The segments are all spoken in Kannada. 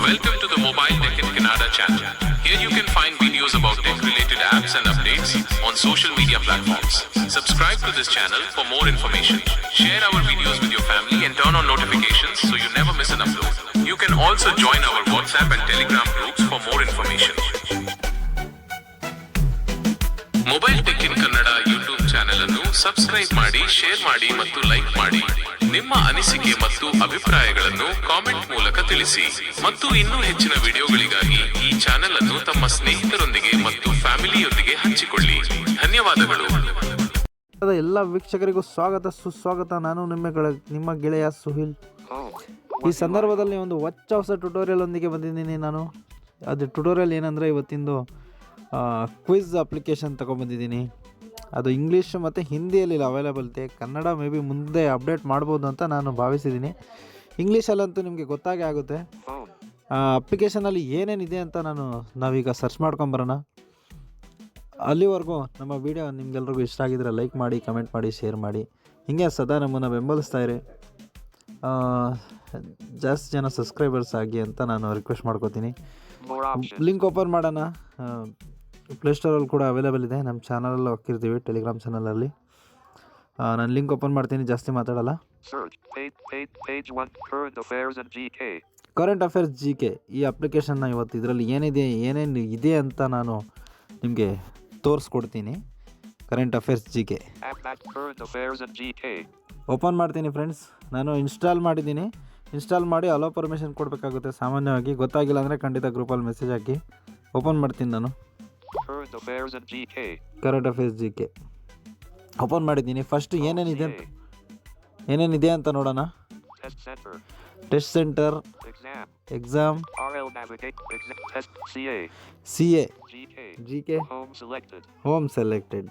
Welcome to the Mobile Tech in Kannada channel. Here you can find videos about tech-related apps and updates on social media platforms. Subscribe to this channel for more information. Share our videos with your family and turn on notifications so you never miss an upload. You can also join our WhatsApp and Telegram groups for more information. Mobile tech in Kannada YouTube channel ಅನ್ನು ಸಬ್ಸ್ಕ್ರೈಬ್ ಮಾಡಿ, ಶೇರ್ ಮಾಡಿ ಮತ್ತು ಲೈಕ್ ಮಾಡಿ. ನಿಮ್ಮ ಅನಿಸಿಕೆ ಮತ್ತು ಅಭಿಪ್ರಾಯಗಳನ್ನು ಕಾಮೆಂಟ್ ಮೂಲಕ ತಿಳಿಸಿ. ಮತ್ತು ಇನ್ನೂ ಹೆಚ್ಚಿನ ವಿಡಿಯೋಗಳಿಗಾಗಿ ಈ ಚಾನೆಲ್ ಅನ್ನು ತಮ್ಮ ಸ್ನೇಹಿತರೊಂದಿಗೆ ಮತ್ತು ಫ್ಯಾಮಿಲಿಯೊಂದಿಗೆ ಹಂಚಿಕೊಳ್ಳಿ. ಧನ್ಯವಾದಗಳು. ಎಲ್ಲ ವೀಕ್ಷಕರಿಗೂ ಸುಸ್ವಾಗತ. ನಾನು ನಿಮ್ಮ ಗೆಳೆಯ ಸುಹಿಲ್. ಈ ಸಂದರ್ಭದಲ್ಲಿ ಒಂದು ಹೊಸ ಟ್ಯುಟೋರಿಯಲ್ ಒಂದಿಗೆ ಬಂದಿದ್ದೀನಿ ನಾನು. ಅದು ಟ್ಯುಟೋರಿಯಲ್ ಏನಂದರೆ, ಇವತ್ತಿಂದು ಕ್ವಿಝ್ ಅಪ್ಲಿಕೇಶನ್ ತೊಗೊಂಬಂದಿದ್ದೀನಿ. ಅದು ಇಂಗ್ಲೀಷ್ ಮತ್ತು ಹಿಂದಿಯಲ್ಲಿ ಅವೈಲೇಬಲ್ ಇದೆ. ಕನ್ನಡ ಮೇ ಬಿ ಮುಂದೆ ಅಪ್ಡೇಟ್ ಮಾಡ್ಬೋದು ಅಂತ ನಾನು ಭಾವಿಸಿದ್ದೀನಿ. ಇಂಗ್ಲೀಷಲ್ಲಂತೂ ನಿಮಗೆ ಗೊತ್ತಾಗೇ ಆಗುತ್ತೆ. ಅಪ್ಲಿಕೇಶನಲ್ಲಿ ಏನೇನಿದೆ ಅಂತ ನಾವೀಗ ಸರ್ಚ್ ಮಾಡ್ಕೊಂಬರೋಣ. ಅಲ್ಲಿವರೆಗೂ ನಮ್ಮ ವಿಡಿಯೋ ನಿಮಗೆಲ್ರಿಗೂ ಇಷ್ಟ ಆಗಿದ್ರೆ ಲೈಕ್ ಮಾಡಿ, ಕಮೆಂಟ್ ಮಾಡಿ, ಶೇರ್ ಮಾಡಿ. ಹೀಗೆ ಸದಾ ನಮ್ಮನ್ನು ಬೆಂಬಲಿಸ್ತಾ ಇರಿ. ಜಾಸ್ತಿ ಜನ ಸಬ್ಸ್ಕ್ರೈಬರ್ಸ್ ಆಗಿ ಅಂತ ನಾನು ರಿಕ್ವೆಸ್ಟ್ ಮಾಡ್ಕೋತೀನಿ. ಲಿಂಕ್ ಓಪನ್ ಮಾಡೋಣ. ಪ್ಲೇಸ್ಟೋರಲ್ಲಿ ಕೂಡ ಅವೈಲೇಬಲ್ ಇದೆ. ನಮ್ಮ ಚಾನಲಲ್ಲಿ ಹಾಕಿರ್ತೀವಿ, ಟೆಲಿಗ್ರಾಮ್ ಚಾನಲಲ್ಲಿ. ನಾನು ಲಿಂಕ್ ಓಪನ್ ಮಾಡ್ತೀನಿ, ಜಾಸ್ತಿ ಮಾತಾಡಲ್ಲ. ಕರೆಂಟ್ ಅಫೇರ್ಸ್ GK ಈ ಅಪ್ಲಿಕೇಶನ್ನ ಇವತ್ತು ಇದರಲ್ಲಿ ಏನೇನು ಇದೆ ಅಂತ ನಾನು ನಿಮಗೆ ತೋರಿಸ್ಕೊಡ್ತೀನಿ. ಕರೆಂಟ್ ಅಫೇರ್ಸ್ GK ಓಪನ್ ಮಾಡ್ತೀನಿ ಫ್ರೆಂಡ್ಸ್. ನಾನು ಇನ್ಸ್ಟಾಲ್ ಮಾಡಿದ್ದೀನಿ. ಇನ್ಸ್ಟಾಲ್ ಮಾಡಿ ಅಲೋ ಪರ್ಮಿಷನ್ ಕೊಡಬೇಕಾಗುತ್ತೆ ಸಾಮಾನ್ಯವಾಗಿ. ಗೊತ್ತಾಗಿಲ್ಲ ಅಂದರೆ ಖಂಡಿತ ಗ್ರೂಪಲ್ಲಿ ಮೆಸೇಜ್ ಹಾಕಿ. ಓಪನ್ ಮಾಡ್ತೀನಿ ನಾನು. ಕರೆಂಟ್ ಅಫೇರ್ಸ್ GK ಓಪನ್ ಮಾಡಿದ್ದೀನಿ. ಫಸ್ಟ್ ಏನೇನಿದೆ ಅಂತ ನೋಡೋಣ. Test centre, exam, CA, GK, home selected.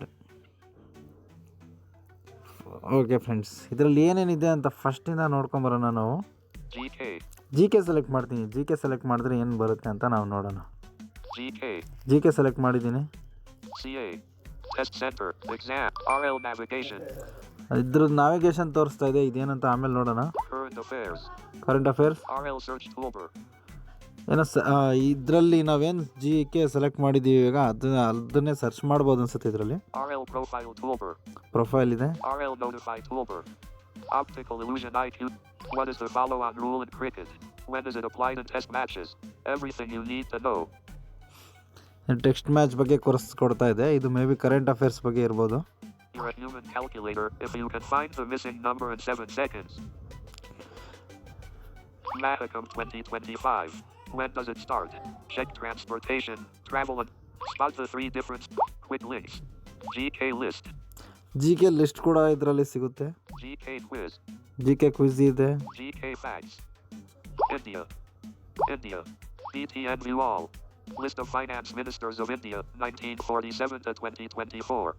Okay friends, ಇದರಲ್ಲಿ ಏನೇನಿದೆ ಅಂತ ಫಸ್ಟಿಂದ ನೋಡ್ಕೊಂಬರೋಣ ನಾವು. GK ಸೆಲೆಕ್ಟ್ ಮಾಡ್ತೀನಿ. GK ಸೆಲೆಕ್ಟ್ ಮಾಡಿದ್ರೆ ಏನು ಬರುತ್ತೆ ಅಂತ ನಾವು ನೋಡೋಣ. GK ಸೆಲೆಕ್ಟ್ ಮಾಡಿದ್ದೀನಿ. ಇದ್ರದ್ದು ನ್ಯಾವಿಗೇಷನ್ ತೋರಿಸ್ತಾ ಇದೆ, ಇದೇನಂತ ಆಮೇಲೆ ನೋಡೋಣ. ಕರೆಂಟ್ ಅಫೇರ್ಸ್ ಏನೋ ಇದರಲ್ಲಿ ನಾವೇನು GK ಸೆಲೆಕ್ಟ್ ಮಾಡಿದ್ದೀವಿ ಈಗ ಅದನ್ನೇ ಸರ್ಚ್ ಮಾಡ್ಬೋದು ಅನ್ಸುತ್ತೆ. ಇದರಲ್ಲಿ ಪ್ರೊಫೈಲ್ ಇದೆ. Optical illusion IQ. What is the follow-on rule in cricket? When is it applied in test matches? Everything you need to know. Text match ಬಗ್ಗೆ ಕೊಡ್ತಾ ಇದೆ. ಇದು ಮೇ ಬಿ ಕರೆಂಟ್ ಅಫೇರ್ಸ್ ಬಗ್ಗೆ ಇರ್ಬೋದು. You're a human calculator if you can find the missing number in 7 seconds. Mathicum 2025. When does it start? Check transportation, travel and spot the 3 different quick links. GK list. GK list ಕೂಡ ಇದರಲ್ಲಿ ಸಿಗುತ್ತೆ. GK ಕ್ವಿಜ್ ಇದೆ. GK facts. India. BTN view all. List of finance ministers of India 1947 to 2024.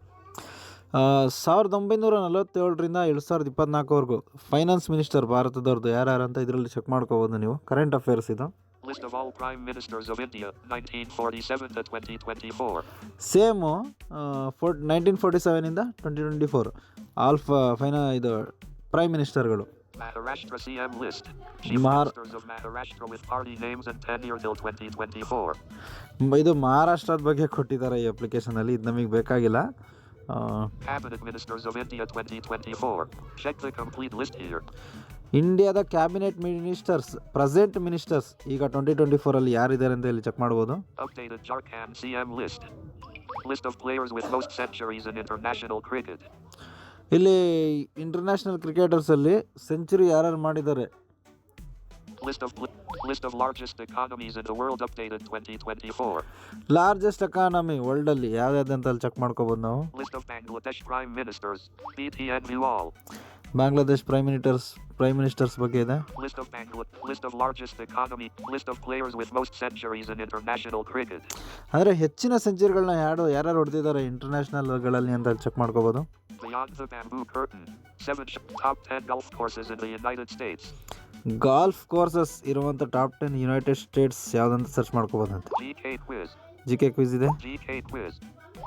1947ರಿಂದ 2024ವರೆಗೂ finance minister ಭಾರತದವ್ರದ್ದು ಯಾರ್ಯಾರು ಅಂತ ಇದರಲ್ಲಿ ಚೆಕ್ ಮಾಡ್ಕೋಬೋದು ನೀವು. ಕರೆಂಟ್ ಅಫೇರ್ಸ್ ಇದು. List of all prime ministers of India 1947 to 2024. Same 1947 ಇಂದ 2024 ಆಲ್ ಇದು prime ಮಿನಿಸ್ಟರ್ಗಳು. Maharashtra CM list. Chief ministers of Maharashtra with party names and tenure till 2024. ಇದು ಮಹಾರಾಷ್ಟ್ರದ ಬಗ್ಗೆ ಕೊಟ್ಟಿದ್ದಾರೆ ಈ ಅಪ್ಲಿಕೇಶನ್ ಅಲ್ಲಿ. ಇದು ನಮಗೆ ಬೇಕಾಗಿಲ್ಲ. Cabinet ministers of India 2024. Check the complete list here. ಇಂಡಿಯಾದ ಕ್ಯಾಬಿನೆಟ್ ಮಿನಿಸ್ಟರ್ಸ್, ಪ್ರೆಸೆಂಟ್ ಮಿನಿಸ್ಟರ್ಸ್ ಈಗ 2024 ಅಲ್ಲಿ ಯಾರಿದ್ದಾರೆ ಅಂತ ಇಲ್ಲಿ ಚೆಕ್ ಮಾಡ್ಬೋದು. Updated Jharkhand CM list. List of players with most centuries in international cricket. ಇಲ್ಲಿ ಇಂಟರ್ನ್ಯಾಷನಲ್ ಕ್ರಿಕೆಟರ್ಸ್ ಅಲ್ಲಿ ಸೆಂಚುರಿ ಯಾರು ಮಾಡಿದ್ದಾರೆ. List of largest economies in the world updated 2024. Largest economy world ಅಲ್ಲಿ ಯಾವ್ಯಾವ್ದು ಅಂತ ಅಲ್ಲಿ ಚೆಕ್ ಮಾಡ್ಕೋಬಹುದು ನಾವು. List of Bangladesh prime ministers. BTN view all. Bangladesh prime ministers ಬಗ್ಗೆ ಇದೆ. List of largest economy. List of players with most centuries in international cricket. ಅಂದ್ರೆ ಹೆಚ್ಚಿನ ಸೆಂಚುರಿಗಳನ್ನ ಯಾರು ಹೊಡೆದಿದ್ದಾರೆ ಇಂಟರ್ನ್ಯಾಷನಲ್ ಗಳಲ್ಲಿ ಅಂತ ಚೆಕ್ ಮಾಡ್ಕೋಬಹುದು. Beyond the bamboo curtain. 7 top 10 golf courses in the United States. Golf courses ಇರುವಂತ ಟಾಪ್ 10 ಯುನೈಟೆಡ್ ಸ್ಟೇಟ್ಸ್ ಯಾವ್ದಂತ ಸರ್ಚ್ ಮಾಡ್ಕೋಬಹುದು ಅಂತ. GK ಕ್ವಿಜ್ ಇದೆ. GK quiz.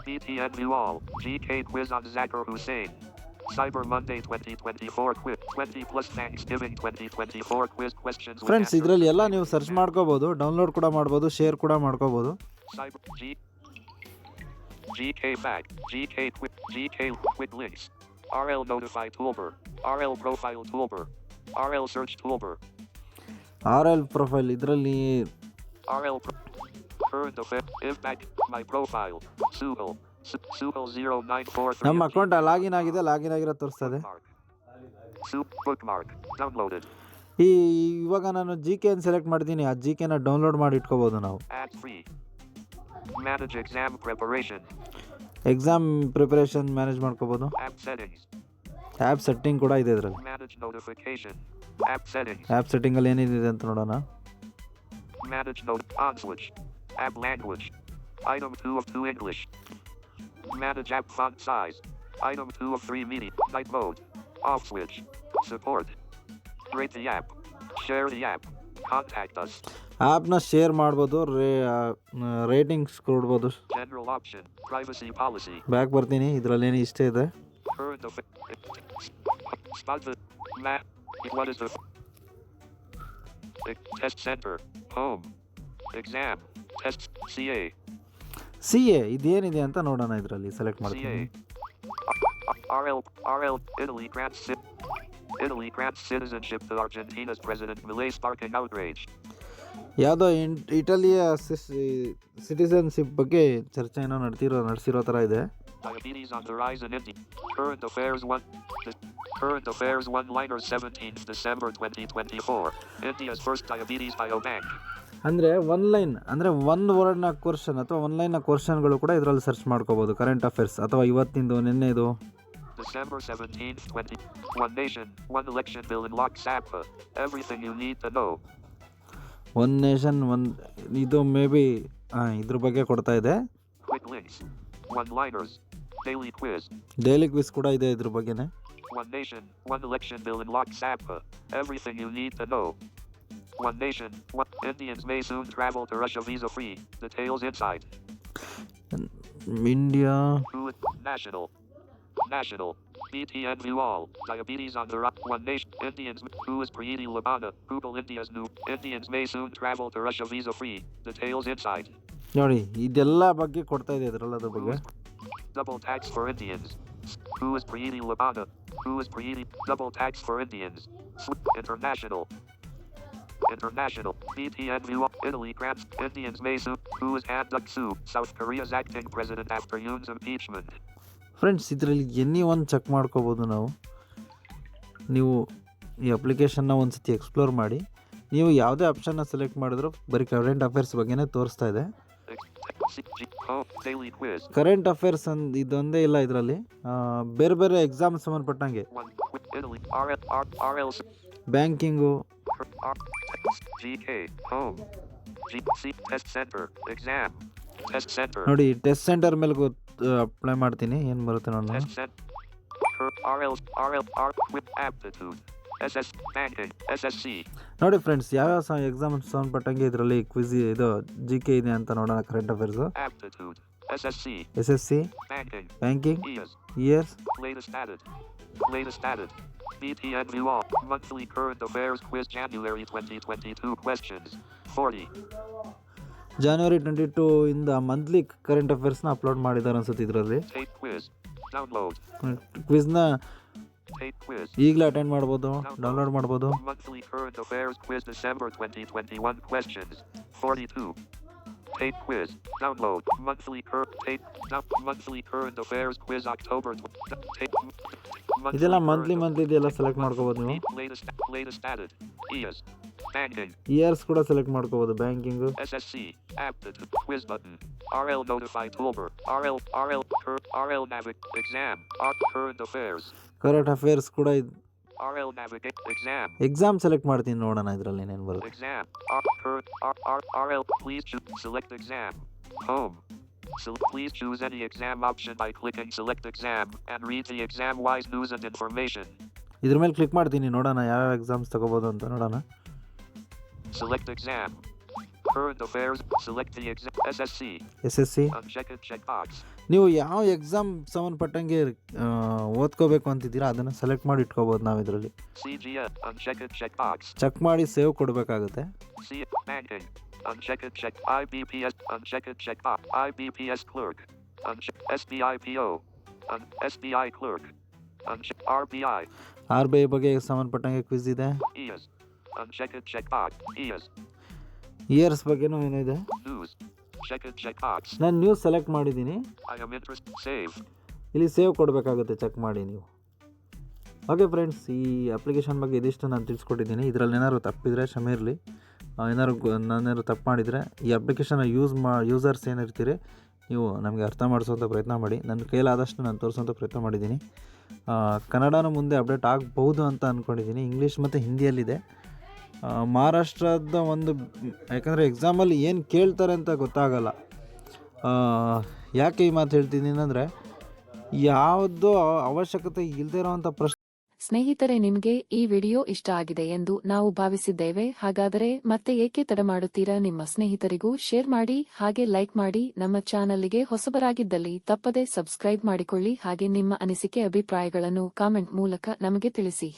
BTN view all. GK quiz on Zakir Hussain. Cyber Monday 2024 quiz. 20 plus Thanksgiving 2024 quiz questions. with friends answers. ಇದರಲ್ಲಿ ಎಲ್ಲ ನೀವು ಸರ್ಚ್ ಮಾಡ್ಕೋಬೋದು, ಡೌನ್ಲೋಡ್ ಕೂಡ ಮಾಡ್ಬೋದು, ಶೇರ್ ಕೂಡ ಮಾಡ್ಕೋಬೋದು. Cyber GK fact. GK quick links. RL notify toolbar. RL profile toolbar. RL search toolbar. RL profile ಇದರಲ್ಲಿ RL current affair. Impact my profile. Suhel 0943. ನಮ್ಮ ಅಕೌಂಟ್ ಲಾಗಿನ್ ಆಗಿದೆ, ಲಾಗಿನ್ ಆಗಿರೋ ತೋರಿಸ್ತದೆ. Bookmark downloaded. ಇವಾಗ ನಾನು ಜಿ ಕೆ ಅನ್ನು ಸೆಲೆಕ್ಟ್ ಮಾಡ್ತೀನಿ, ಆ ಜಿ ಕೆನ ಡೌನ್ಲೋಡ್ ಮಾಡಿ ಇಟ್ಕೋಬೋದು ನಾವು. Ad free. Manage exam preparation. Exam preparation manage ಮಾಡ್ಕೋಬೋದು. App settings. ಆ್ಯಪ್ ಸೆಟ್ಟಿಂಗ್ ಕೂಡ ಇದೆ ಇದರಲ್ಲಿ. Manage notification. App settings. ಆ್ಯಪ್ ಸೆಟ್ಟಿಂಗಲ್ಲಿ ಏನಿದೆ ಅಂತ ನೋಡೋಣ. Manage on switch. App language. Item 2 of 2 English. Manage app font size. Item 2 of 3 media. Night mode. Off switch. Support. Rate the app. Share the app. Contact us. ಆ್ಯಪ್ನ ಶೇರ್ ಮಾಡ್ಬೋದು, ರೇಟಿಂಗ್ಸ್ ಕೊಡ್ಬೋದು. General option. Privacy policy. Back ಬರ್ತೀನಿ, ಇದರಲ್ಲಿ ಏನು ಇಷ್ಟ ಇದೆ. Current spot the map. What is the test center? Home. Exam. Test CA. CA ಇದೇನಿದೆ ಅಂತ ನೋಡೋಣ, ಇದರಲ್ಲಿ ಸೆಲೆಕ್ಟ್ CA. ಮಾಡ್ತೀನಿ. RL Italy grants citizenship to Argentina's president Milei, sparking outrage. ಯಾವುದೋ ಇಟಲಿಯ ಸಿಟಿಸನ್ಶಿಪ್ ಬಗ್ಗೆ ಚರ್ಚೆ ಏನೋ ನಡೆಸಿರೋ ಥರ ಇದೆ. Diabetes on the rise in India. Current affairs one-liners 17th December 2024. India's first diabetes biobank. ಅಂದರೆ ಒನ್ ವರ್ಡ್ನ ಕ್ವಶನ್ ಅಥವಾ ಒನ್ಲೈನ್ನ ಕ್ವಶನ್ಗಳು ಕೂಡ ಇದರಲ್ಲಿ ಸರ್ಚ್ ಮಾಡ್ಕೋಬೋದು. ಕರೆಂಟ್ ಅಫೇರ್ಸ್ ಅಥವಾ ಇವತ್ತಿಂದು ನಿನ್ನೆದು. December 17th, 20. One nation, one election bill unlocks APA. Everything you need to know. One nation ಇದು ಮೇ ಬಿ ಇದ್ರ ಬಗ್ಗೆ ಕೊಡ್ತಾ ಇದೆ. Quick links. One-liners. Daily quiz. Daily quiz ಕೂಡ ಇದೆ ಇದ್ರ ಬಗ್ಗೆನೇ. One nation, one election bill unlocks APA. Everything you need to know. One nation, Indians may soon travel to Russia visa-free. Details inside. India National. BTN view all. Diabetes on the rise. One nation. Indians. Who is Preeti Labana? Google India's new. Indians may soon travel to Russia visa-free. Details inside. ನೋಡಿ, ಇದೆಲ್ಲ ಬಗ್ಗೆ ಕೊಡ್ತಾ ಇದೆ ಇದರಲ್ಲಿ, ಅದ್ರ ಬಗ್ಗೆ. Double tax for Indians. Who is Preeti Labana? Who is Preeti? Double tax for Indians. International. BTN view. Italy grants Indians may soon. Who is Han Duck-soo? South Korea's acting president after Yoon's impeachment. Friends, ಇದರಲ್ಲಿ ಎನಿ ಒಂದು ಚೆಕ್ ಮಾಡ್ಕೋಬೋದು ನಾವು. ನೀವು ಈ ಅಪ್ಲಿಕೇಶನ್ನ ಒಂದು ಸತಿ ಎಕ್ಸ್ಪ್ಲೋರ್ ಮಾಡಿ, ನೀವು ಯಾವುದೇ ಆಪ್ಷನ್ನ ಸೆಲೆಕ್ಟ್ ಮಾಡಿದ್ರು ಬರೀ ಕರೆಂಟ್ ಅಫೇರ್ಸ್ ಬಗ್ಗೆನೇ ತೋರಿಸ್ತಾ ಇದೆ. ಕರೆಂಟ್ ಅಫೇರ್ಸ್ ಇದೊಂದೇ ಇಲ್ಲ, ಇದರಲ್ಲಿ ಬೇರೆ ಬೇರೆ ಎಕ್ಸಾಮ್ ಸಂಬಂಧಪಟ್ಟಂಗೆ ಬ್ಯಾಂಕಿಂಗು, ನೋಡಿ ಟೆಸ್ಟ್ ಸೆಂಟರ್ ಮೇಲೆ ಅಪ್ಲೈ ಮಾಡ್ತೀನಿ, ಏನು ಬರುತ್ತೆ ನೋಡೋಣ. ನೋಡಿ ಫ್ರೆಂಡ್ಸ್, ಯಾವ್ಯಾವ ಎಕ್ಸಾಮ್ ಸಂಬಂಧಪಟ್ಟಂಗೆ ಇದರಲ್ಲಿ ಕ್ವಿಜ್ ಇದು ಜಿ ಕೆ ಇದೆ ಅಂತ ನೋಡೋಣ. Current affairs, SSC, banking, years. BTN view all. Monthly current affairs quiz January 2022 questions. 40. January 22 ಇಂದ ಮಂತ್ಲಿ ಕರೆಂಟ್ ಅಫೇರ್ಸ್ನ ಅಪ್ಲೋಡ್ ಮಾಡಿದ್ದಾರೆ ಅನ್ಸುತ್ತೆ ಇದರಲ್ಲಿ. Tape quiz. Download. ಕ್ವಿಜ್ನ Tape quiz. ಈಗಲೇ ಅಟೆಂಡ್ ಮಾಡ್ಬೋದು, ಡೌನ್ಲೋಡ್ ಮಾಡ್ಬೋದು. Monthly current affairs quiz December 2021 questions. 42. Tape quiz. Download. Monthly current affairs quiz October. ಇದೆಲ್ಲ ಮಂತ್ಲಿ ಇದೆಲ್ಲ ಸೆಲೆಕ್ಟ್ ಮಾಡ್ಕೋಬೋದು ನೀವು. Latest added. EAS. Banking. Years ಕೂಡ ಸೆಲೆಕ್ಟ್ ಮಾಡ್ಕೋಬೋದು. Banking, SSC. Aptitude. Quiz button. RL notify toolbar. RL navigate. Exam. Current affairs. Current affairs ಕೂಡ RL navigate. Exam. Exam select ಮಾಡ್ತೀನಿ, ನೋಡೋಣ ಇದರಲ್ಲಿ ಏನೇನು ಬರುತ್ತೆ. Exam. RL. Please select exam. Home. Please choose any exam option by clicking select exam and read the exam-wise news and information. ಇದ್ರ ಮೇಲೆ ಕ್ಲಿಕ್ ಮಾಡ್ತೀನಿ, ನೋಡೋಣ ಯಾವ ಎಕ್ಸಾಮ್ಸ್ ತಗೋಬೋದು ಅಂತ ನೋಡೋಣ. Select exam. Current affairs. Select the SSC. SSC. Uncheck it checkbox. ನೀವು ಯಾವ ಎಕ್ಸಾಮ್ ಸಂಬಂಧಪಟ್ಟಂಗೆ ಓದ್ಕೋಬೇಕು ಅಂತಿದ್ದೀರಾ ಅದನ್ನು ಸೆಲೆಕ್ಟ್ ಮಾಡಿ ಇಟ್ಕೋಬೋದು ನಾವು ಇದರಲ್ಲಿ. CGS. Uncheck it checkbox. Check ಮಾಡಿ ಸೇವ್ ಕೊಡಬೇಕಾಗುತ್ತೆ. Banking. Uncheck it check. IBPS. Uncheck it checkbox. IBPS clerk. Uncheck SBI PO. SBI clerk. Uncheck RBI. RBI ಬಗ್ಗೆ ಸಂಬಂಧಪಟ್ಟಂಗೆ ಕ್ವಿಜ್ ಇದೆ. ES. Uncheck it checkbox. ES. Years ಬಗ್ಗೆನೂ ಏನಿದೆ. News. Check it checkbox. ನಾನು ನ್ಯೂಸ್ ಸೆಲೆಕ್ಟ್ ಮಾಡಿದ್ದೀನಿ. I am interested. Save. ಇಲ್ಲಿ ಸೇವ್ ಕೊಡಬೇಕಾಗುತ್ತೆ ಚೆಕ್ ಮಾಡಿ ನೀವು. ಓಕೆ ಫ್ರೆಂಡ್ಸ್, ಈ ಅಪ್ಲಿಕೇಶನ್ ಬಗ್ಗೆ ಇದಿಷ್ಟು ನಾನು ತಿಳಿಸ್ಕೊಟ್ಟಿದ್ದೀನಿ. ಇದರಲ್ಲಿ ಏನಾದ್ರು ತಪ್ಪಿದರೆ ಕ್ಷಮೆ ಇರಲಿ. ನಾನೇನಾದ್ರು ತಪ್ಪು ಮಾಡಿದರೆ ಈ ಅಪ್ಲಿಕೇಶನ್ನ ಯೂಸರ್ಸ್ ಏನಿರ್ತೀರಿ ನೀವು ನಮಗೆ ಅರ್ಥ ಮಾಡಿಸೋಂಥ ಪ್ರಯತ್ನ ಮಾಡಿ. ನನ್ನ ಕೈಲಾದಷ್ಟು ನಾನು ತೋರಿಸೋಂಥ ಪ್ರಯತ್ನ ಮಾಡಿದ್ದೀನಿ. ಕನ್ನಡನೂ ಮುಂದೆ ಅಪ್ಡೇಟ್ ಆಗ್ಬೋದು ಅಂತ ಅಂದ್ಕೊಂಡಿದ್ದೀನಿ. ಇಂಗ್ಲೀಷ್ ಮತ್ತು ಹಿಂದಿಯಲ್ಲಿದೆ. ಮಹಾರಾಷ್ಟ್ರದ ಒಂದು ಯಾಕಂದರೆ ಎಕ್ಸಾಮಲ್ಲಿ ಏನು ಕೇಳ್ತಾರೆ ಅಂತ ಗೊತ್ತಾಗಲ್ಲ. ಯಾಕೆ ಈ ಮಾತು ಹೇಳ್ತಿದ್ದೀನಿ ಅಂದರೆ ಯಾವುದೋ ಅವಶ್ಯಕತೆ ಇಲ್ಲದೇ ಇರೋವಂಥ ಪ್ರಶ್ನೆ. ಸ್ನೇಹಿತರೆ, ನಿಮಗೆ ಈ ವಿಡಿಯೋ ಇಷ್ಟ ಆಗಿದೆ ಎಂದು ನಾವು ಭಾವಿಸಿದ್ದೇವೆ. ಹಾಗಾದರೆ ಮತ್ತೆ ಏಕೆ ತಡ ಮಾಡುತ್ತೀರಾ? ನಿಮ್ಮ ಸ್ನೇಹಿತರಿಗೂ ಶೇರ್ ಮಾಡಿ, ಹಾಗೆ ಲೈಕ್ ಮಾಡಿ. ನಮ್ಮ ಚಾನಲ್ಗೆ ಹೊಸಬರಾಗಿದ್ದಲ್ಲಿ ತಪ್ಪದೆ ಸಬ್ಸ್ಕ್ರೈಬ್ ಮಾಡಿಕೊಳ್ಳಿ. ಹಾಗೆ ನಿಮ್ಮ ಅನಿಸಿಕೆ ಅಭಿಪ್ರಾಯಗಳನ್ನು ಕಾಮೆಂಟ್ ಮೂಲಕ ನಮಗೆ ತಿಳಿಸಿ.